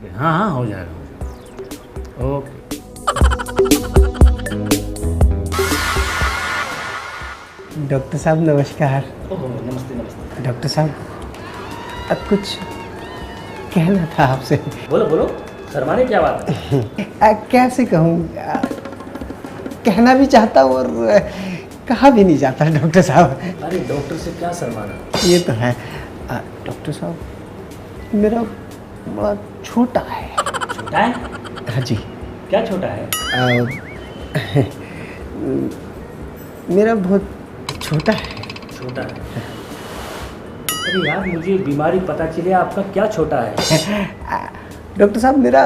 ठीक है, हाँ हाँ हो जाएगा। ओके। डॉक्टर साहब नमस्कार। ओह नमस्ते नमस्ते। डॉक्टर साहब अब कुछ कहना था आपसे। बोलो बोलो, शर्माने क्या बात है? कैसे कहूँ, कहना भी चाहता हूँ और कहा भी नहीं जाता डॉक्टर साहब। अरे डॉक्टर से क्या शर्माना? ये तो है। डॉक्टर साहब मेरा बड़ा छोटा है। छोटा है? हाँ जी। क्या छोटा है? मेरा बहुत छोटा है। छोटा है? अरे यार मुझे बीमारी पता चले, आपका क्या छोटा है? डॉक्टर साहब मेरा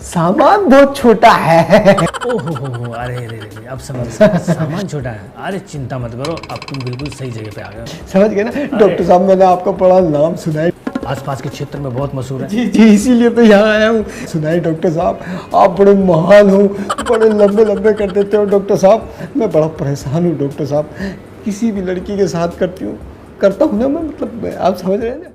सामान बहुत छोटा है। ओहो अरे अरे अरे, अब समझ गया, सामान छोटा है। अरे चिंता मत करो, अब तुम बिल्कुल सही जगह पे आ गए हो। समझ गए ना डॉक्टर साहब, मैंने आपका बड़ा नाम सुना है। आसपास के क्षेत्र में बहुत मशहूर है। जी जी, इसीलिए तो यहाँ आया हूँ। सुना है डॉक्टर साहब आप बड़े महान हो, बड़े लंबे लंबे कर देते हो डॉक्टर साहब। मैं बड़ा परेशान हूँ डॉक्टर साहब, किसी भी लड़की के साथ करता हूँ ना मैं, मतलब आप समझ रहे हैं ना,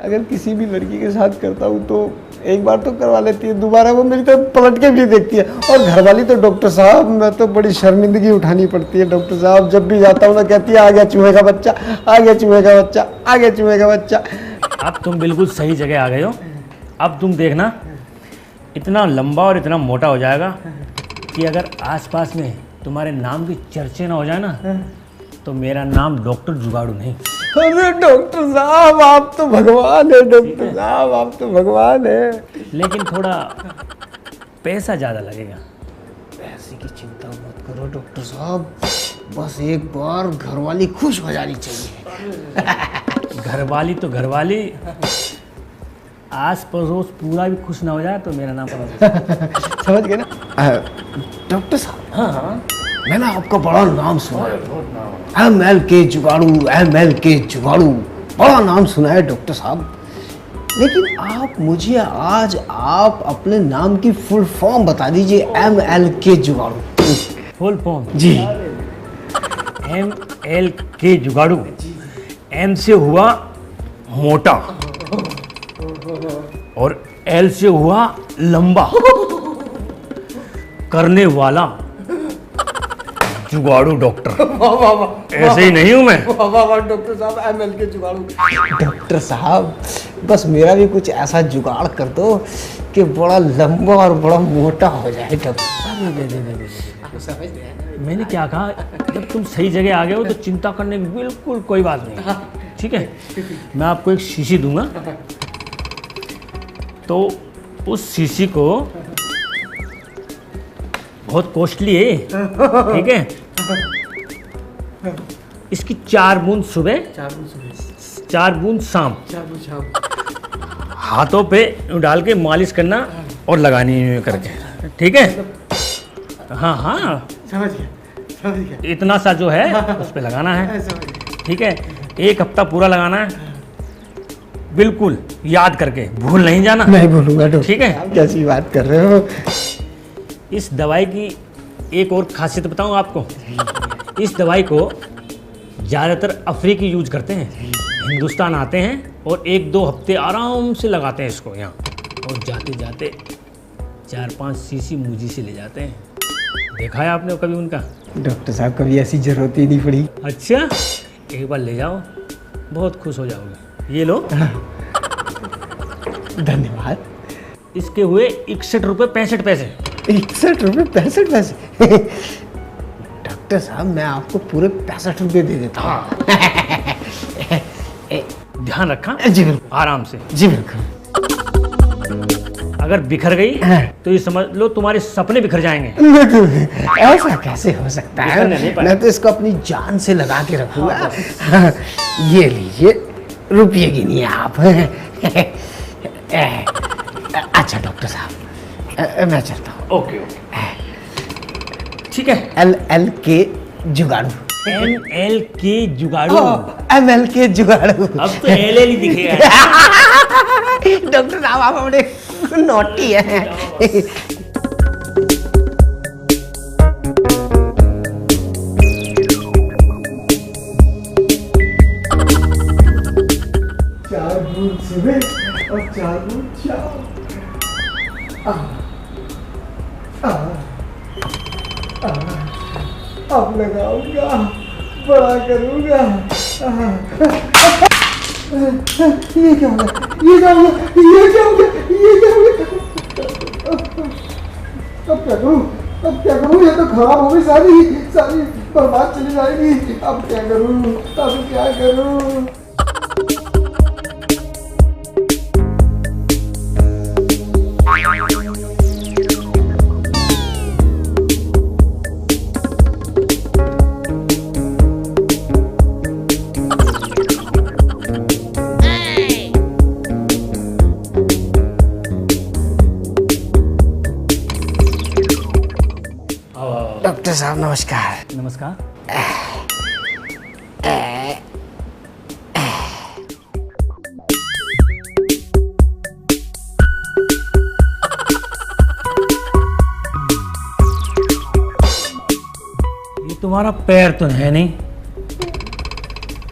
अगर किसी भी लड़की के साथ करता हूँ तो एक बार तो करवा लेती है, दोबारा वो मेरी तरफ पलट के भी देखती है। और घरवाली तो डॉक्टर साहब मैं तो बड़ी शर्मिंदगी उठानी पड़ती है डॉक्टर साहब। जब भी जाता हूँ ना कहती है आ गया चूहे का बच्चा, आ गया चूहे का बच्चा, आ गया चूहे का बच्चा। अब तुम बिल्कुल सही जगह आ गए हो। अब तुम देखना, इतना लंबा और इतना मोटा हो जाएगा कि अगर आसपास में तुम्हारे नाम की चर्चे ना हो जाए ना, तो मेरा नाम डॉक्टर जुगाड़ू नहीं। अरे डॉक्टर साहब आप तो भगवान है, डॉक्टर साहब आप तो भगवान है। लेकिन थोड़ा पैसा ज़्यादा लगेगा। पैसे की चिंता मत करो डॉक्टर साहब, बस एक बार घरवाली खुश हो जानी चाहिए। घरवाली तो घरवाली, आस पड़ोस पूरा भी खुश ना हो जाए तो मेरा नाम समझ गए ना डॉक्टर साहब। हाँ हाँ मैंने आपका बड़ा नाम सुना है, MLK जुगाड़ू, MLK जुगाड़ू, बड़ा नाम सुना है डॉक्टर साहब। लेकिन आप मुझे आज आप अपने नाम की फुल फॉर्म बता दीजिए। MLK जुगाड़ू फुल फॉर्म? जी। MLK जुगाड़ू। M से हुआ मोटा और L से हुआ लंबा, करने वाला जुगाड़ू डॉक्टर। ऐसे ही नहीं हूं मैं? डॉक्टर साहब MLK जुगाड़ू। डॉक्टर साहब बस मेरा भी कुछ ऐसा जुगाड़ कर दो कि बड़ा लंबा और बड़ा मोटा हो जाए डॉक्टर। मैंने क्या कहा, जब तुम सही जगह आ गए हो तो चिंता करने की बिल्कुल कोई बात नहीं। ठीक है, मैं आपको एक शीशी दूंगा, तो उस शीशी को, बहुत कॉस्टली है ठीक है, इसकी 4 बूंद सुबह, 4 बूंद शाम, हाथों पे डाल के मालिश करना और लगानी करके, ठीक है? हाँ हाँ समझ गया। इतना सा जो है उस पे लगाना है, ठीक है? 1 हफ्ता पूरा लगाना है, बिल्कुल याद करके, भूल नहीं जाना। नहीं भूलूंगा डॉक्टर। ठीक है? आप कैसी बात कर रहे हो? इस दवाई की एक और खासियत बताऊं आपको। इस दवाई को ज़्यादातर अफ्रीकी यूज करते हैं, हिंदुस्तान आते हैं और 1-2 हफ्ते आराम से लगाते हैं इसको यहाँ, और जाते जाते 4-5 शीशी मुझी से ले जाते हैं। देखा है आपने कभी उनका? डॉक्टर साहब कभी ऐसी जरूरत ही नहीं पड़ी। अच्छा, एक बार ले जाओ, बहुत खुश हो जाओगे। ये लो। धन्यवाद। इसके हुए 61 रुपये 65 पैसे। 61 रुपये 65 पैसे? डॉक्टर साहब मैं आपको पूरे 65 रुपये दे देता हूँ। ध्यान रखा? जी बिल्कुल। आराम से। जी बिल्कुल। अगर बिखर गई तो ये समझ लो तुम्हारे सपने बिखर जाएंगे। ऐसा कैसे हो सकता है? मैं तो इसको अपनी जान से लगा के रखूंगा। ये लीजिए, रुपये गिनिए आप। अच्छा डॉक्टर साहब मैं चलता हूँ। ओके ओके ठीक है। MLK जुगाड़ू। MLK जुगाड़ू। MLK जुगाड़ू। अब तो LL ही दिखेगा। डॉक्टर साहब आप बड़े नॉटी हैं। चार बूंद सुबह और 4 बूंद शाम। अब लगाऊंगा, बड़ा करूंगा। ये क्या हो गया? ये क्या हो गया? ये क्या हो गया? ये क्या हो गया? अब क्या करूं? अब क्या करूं? ये तो खराब हो गई, सारी सारी बर्बाद चली जाएगी। अब क्या करूं? अब क्या करूं? डॉक्टर साहब नमस्कार। नमस्कार। ये तुम्हारा पैर तो है नहीं,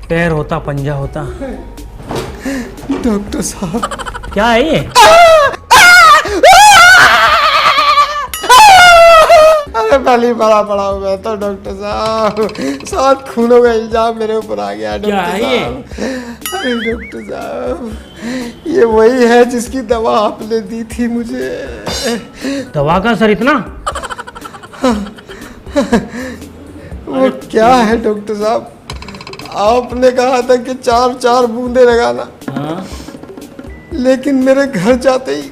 पैर होता पंजा होता। डॉक्टर साहब क्या है ये? अरे पहले बड़ा पड़ा हूँ मैं तो डॉक्टर साहब, 7 खूनों का इल्जाम मेरे ऊपर आ गया क्या है ये? अरे डॉक्टर साहब, ये वही है जिसकी दवा आपने दी थी मुझे। दवा का असर इतना? वो क्या है डॉक्टर साहब, आपने कहा था कि 4-4 बूंदे लगाना। हाँ? लेकिन मेरे घर जाते ही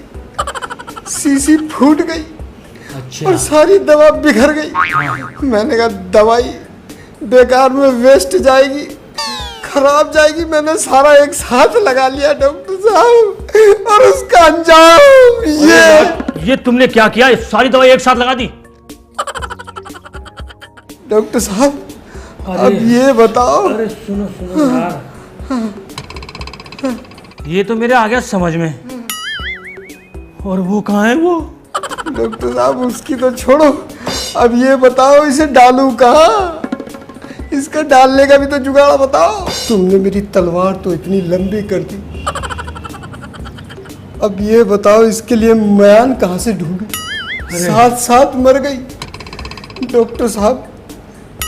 शीशी फूट गई। अच्छा। और सारी दवा बिखर गई। मैंने कहा दवाई बेकार में वेस्ट जाएगी, खराब जाएगी। मैंने सारा एक साथ लगा लिया डॉक्टर साहब, और उसका अंजाम ये तुमने क्या किया? सारी दवाई एक साथ लगा दी? डॉक्टर साहब अब ये बताओ। अरे सुनो सुनो यार, ये तो मेरे आ गया समझ में। और वो कहाँ है वो? डॉक्टर साहब उसकी तो छोड़ो, अब ये बताओ इसे डालूं कहाँ? इसका डालने का भी तो जुगाड़ बताओ। तुमने मेरी तलवार तो इतनी लंबी कर दी, अब ये बताओ इसके लिए म्यान कहाँ से ढूंढूं? साथ मर गई। डॉक्टर साहब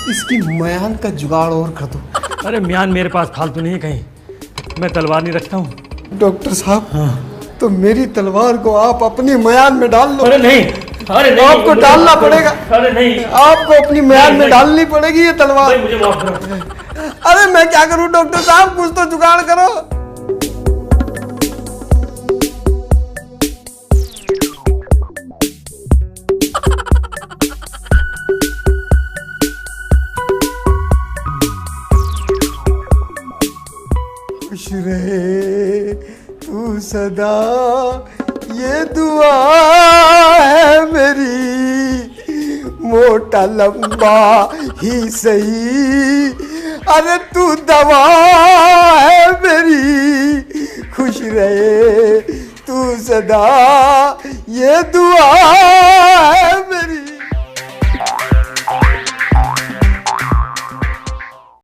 इसकी म्यान का जुगाड़ और कर दो। अरे म्यान मेरे पास फालतू नहीं है कहीं, मैं तलवार नहीं रखता हूँ। डॉक्टर साहब तो मेरी तलवार को आप अपनी म्यान में डाल लो। अरे नहीं, अरे नहीं, आपको डालना पड़ेगा। अरे नहीं, आपको अपनी म्यान में डालनी पड़ेगी ये तलवार। मुझे माफ करो। अरे मैं क्या करूं डॉक्टर साहब, कुछ तो जुगाड़ करो। खुश रहे तू सदा, ये दुआ है मेरी, मोटा लंबा ही सही, अरे तू दवा है मेरी। खुश रहे तू सदा, ये दुआ है